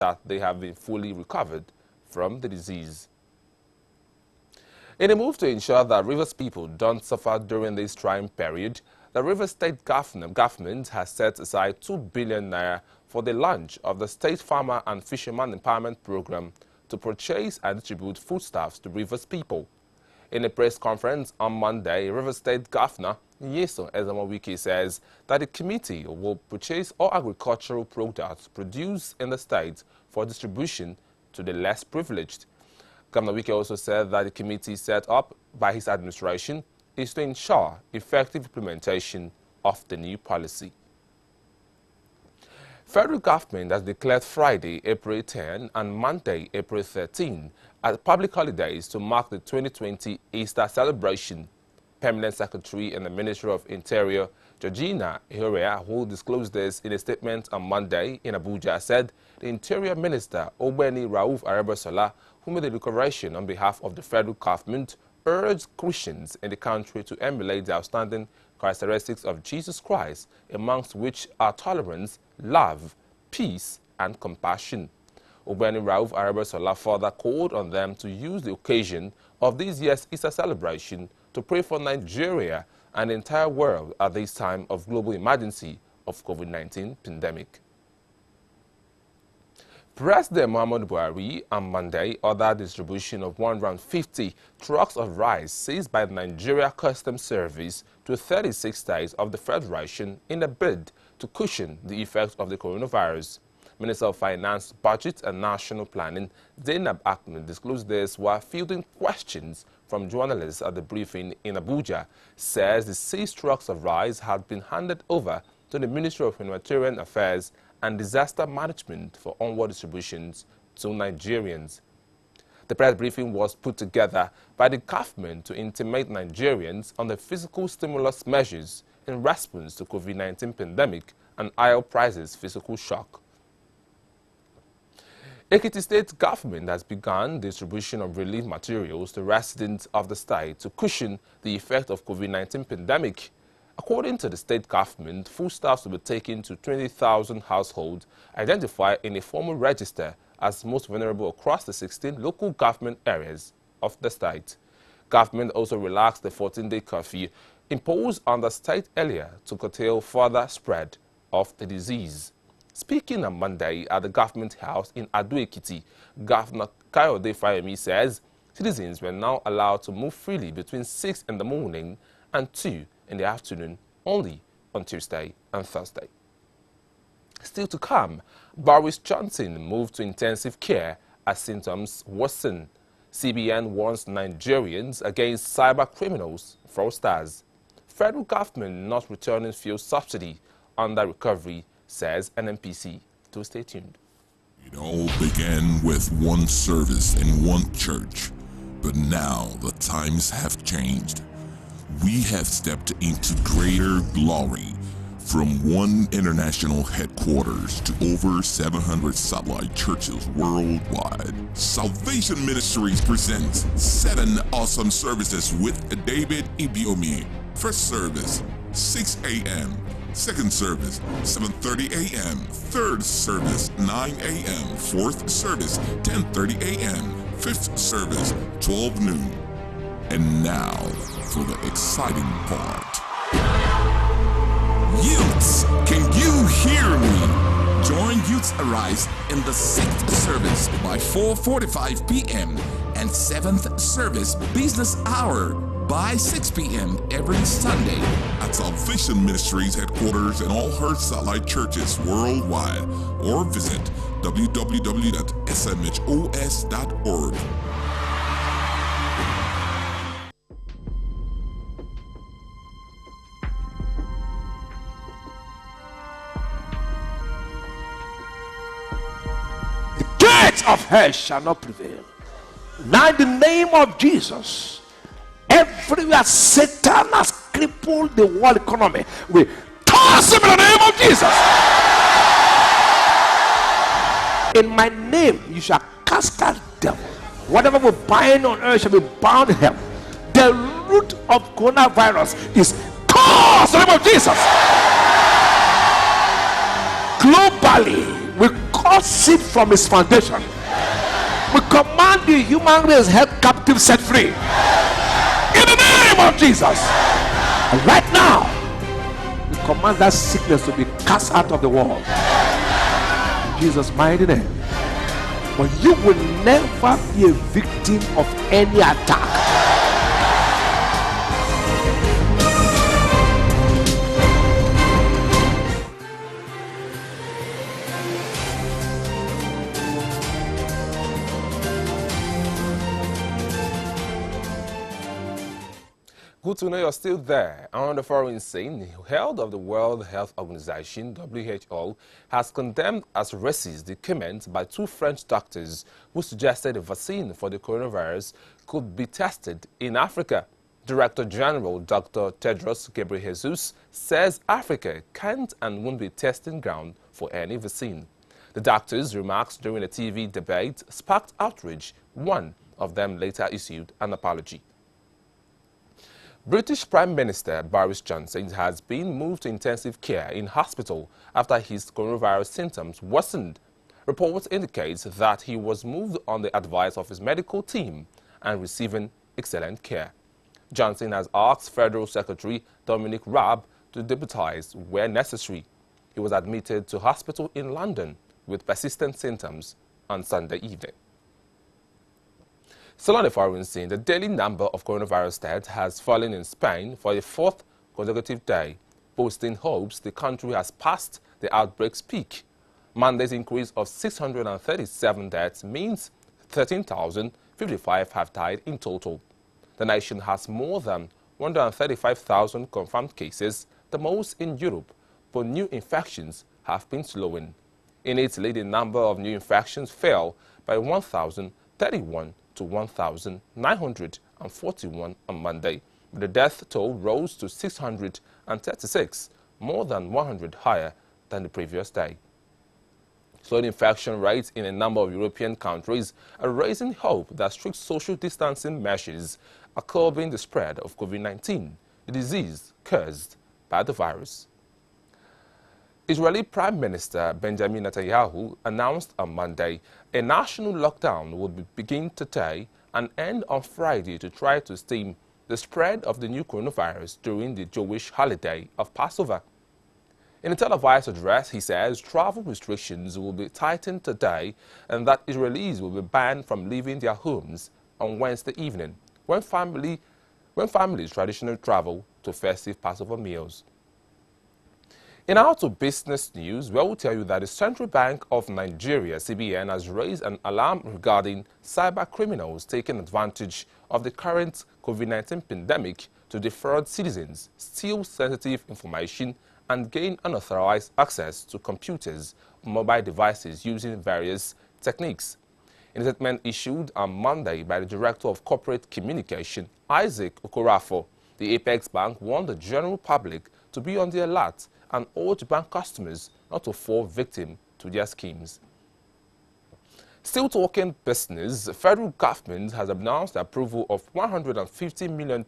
that they have been fully recovered from the disease. In a move to ensure that Rivers people don't suffer during this trying period, the Rivers State government has set aside 2 billion naira for the launch of the State Farmer and Fisherman Empowerment Program to purchase and distribute foodstuffs to Rivers people. In a press conference on Monday, Rivers State Governor Nyesom Ezema-Wike says that the committee will purchase all agricultural products produced in the state for distribution to the less privileged. Governor Wike also said that the committee set up by his administration is to ensure effective implementation of the new policy. Federal government has declared Friday, April 10 and Monday, April 13 as public holidays to mark the 2020 Easter celebration. Permanent Secretary in the Ministry of Interior, Georgina Ihorea, who disclosed this in a statement on Monday in Abuja, said the Interior Minister, Ogbeni Rauf Arebosola, who made the declaration on behalf of the federal government, urged Christians in the country to emulate the outstanding characteristics of Jesus Christ, amongst which are tolerance, love, peace, and compassion. Ogbeni Rauf Arebosola further called on them to use the occasion of this year's Easter celebration to pray for Nigeria and the entire world at this time of global emergency of COVID-19 pandemic. President Muhammadu Buhari on Monday ordered distribution of 150 trucks of rice seized by the Nigeria Customs Service to 36 states of the Federation in a bid to cushion the effects of the coronavirus. Minister of Finance, Budget and National Planning, Zainab Ahmed, disclosed this while fielding questions from journalists at the briefing in Abuja. Says the seized trucks of rice had been handed over to the Ministry of Humanitarian Affairs and Disaster Management for onward distributions to Nigerians. The press briefing was put together by the government to intimate Nigerians on the physical stimulus measures in response to COVID-19 pandemic and oil prices physical shock. Ekiti State government has begun distribution of relief materials to residents of the state to cushion the effect of COVID-19 pandemic. According to the state government, foodstuffs will be taken to 20,000 households identified in a formal register as most vulnerable across the 16 local government areas of the state. Government also relaxed the 14-day curfew imposed on the state earlier to curtail further spread of the disease. Speaking on Monday at the government house in Ado-Ekiti, Governor Kayode Fayemi says citizens were now allowed to move freely between 6 in the morning and 2 in the afternoon only on Tuesday and Thursday. Still to come, Boris Johnson moved to intensive care as symptoms worsen. CBN warns Nigerians against cyber criminals, fraudsters. Federal government not returning fuel subsidy under recovery, says NNPC. To stay tuned. It all began with one service in one church, but now the times have changed. We have stepped into greater glory, from one international headquarters to over 700 satellite churches worldwide. Salvation Ministries presents 7 awesome services with David Ibiomi. First service, 6 a.m. Second service, 7:30 a.m. Third service, 9 a.m. Fourth service, 10:30 a.m. Fifth service, 12 noon. And now, for the exciting part. Youths, can you hear me? Join Youths Arise in the 6th service by 4:45 p.m. and 7th service business hour by 6 p.m. every Sunday at Salvation Ministries headquarters and all her satellite churches worldwide, or visit www.smhos.org. The gates of hell shall not prevail. Now in the name of Jesus, everywhere Satan has crippled the world economy, we toss him in the name of Jesus. In my name you shall cast out devil. Whatever we bind on earth shall be bound in heaven. The root of coronavirus is tossed in the name of Jesus. Globally, we curse it from its foundation. We command the human race held captive set free. In the name of Jesus. And right now, we command that sickness to be cast out of the world. In Jesus' mighty name. But you will never be a victim of any attack. Good to know you're still there. On the foreign scene, the head of the World Health Organization, WHO, has condemned as racist the comment by two French doctors who suggested a vaccine for the coronavirus could be tested in Africa. Director General Dr. Tedros Ghebreyesus says Africa can't and won't be testing ground for any vaccine. The doctor's remarks during a TV debate sparked outrage. One of them later issued an apology. British Prime Minister Boris Johnson has been moved to intensive care in hospital after his coronavirus symptoms worsened. Reports indicate that he was moved on the advice of his medical team and receiving excellent care. Johnson has asked Federal Secretary Dominic Raab to deputize where necessary. He was admitted to hospital in London with persistent symptoms on Sunday evening. Still on the foreign scene, the daily number of coronavirus deaths has fallen in Spain for a fourth consecutive day, boosting hopes the country has passed the outbreak's peak. Monday's increase of 637 deaths means 13,055 have died in total. The nation has more than 135,000 confirmed cases, the most in Europe, but new infections have been slowing. In Italy, the number of new infections fell by 1,031 to 1,941 on Monday. The death toll rose to 636, more than 100 higher than the previous day. Slowing infection rates in a number of European countries are raising hope that strict social distancing measures are curbing the spread of COVID-19, the disease caused by the virus. Israeli Prime Minister Benjamin Netanyahu announced on Monday a national lockdown would begin today and end on Friday to try to stem the spread of the new coronavirus during the Jewish holiday of Passover. In a televised address, he says travel restrictions will be tightened today and that Israelis will be banned from leaving their homes on Wednesday evening when families traditionally travel to festive Passover meals. In our to business news, we will tell you that the Central Bank of Nigeria, CBN, has raised an alarm regarding cyber criminals taking advantage of the current COVID-19 pandemic to defraud citizens, steal sensitive information, and gain unauthorized access to computers or mobile devices using various techniques. In a statement issued on Monday by the Director of Corporate Communication, Isaac Okorafor, the Apex Bank warned the general public to be on the alert and urged bank customers not to fall victim to their schemes. Still talking business, the federal government has announced the approval of $150 million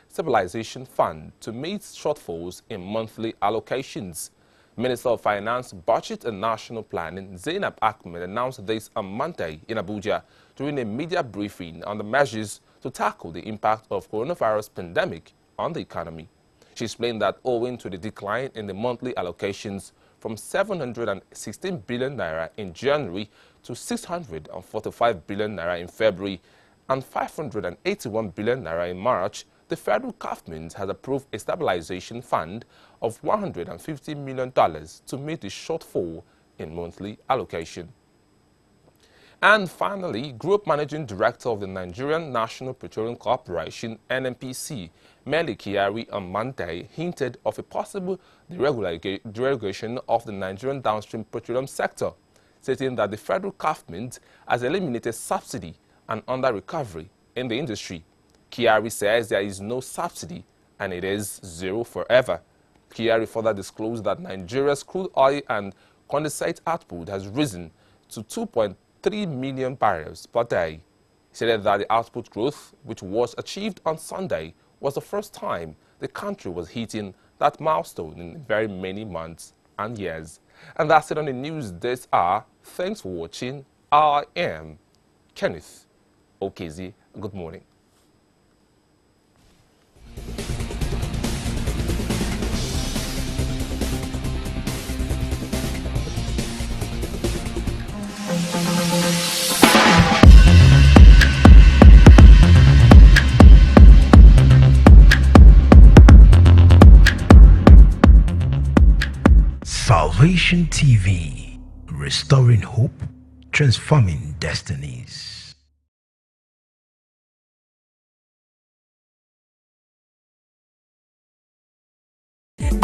stabilization fund to meet shortfalls in monthly allocations. Minister of Finance, Budget and National Planning, Zainab Ahmed, announced this on Monday in Abuja during a media briefing on the measures to tackle the impact of coronavirus pandemic on the economy. She explained that owing to the decline in the monthly allocations from 716 billion naira in January to 645 billion naira in February and 581 billion naira in March, the federal government has approved a stabilization fund of $150 million to meet the shortfall in monthly allocation. And finally, Group Managing Director of the Nigerian National Petroleum Corporation, NNPC, Mele Kyari, on Monday hinted of a possible deregulation of the Nigerian downstream petroleum sector, stating that the federal government has eliminated subsidy and under-recovery in the industry. Kyari says there is no subsidy and it is zero forever. Kyari further disclosed that Nigeria's crude oil and condensate output has risen to 2.3 million barrels per day. He said that the output growth, which was achieved on Sunday, was the first time the country was hitting that milestone in very many months and years. And that's it on the news this hour. Thanks for watching. I am Kenneth Okezie. Good morning. Salvation TV, restoring hope, transforming destinies. And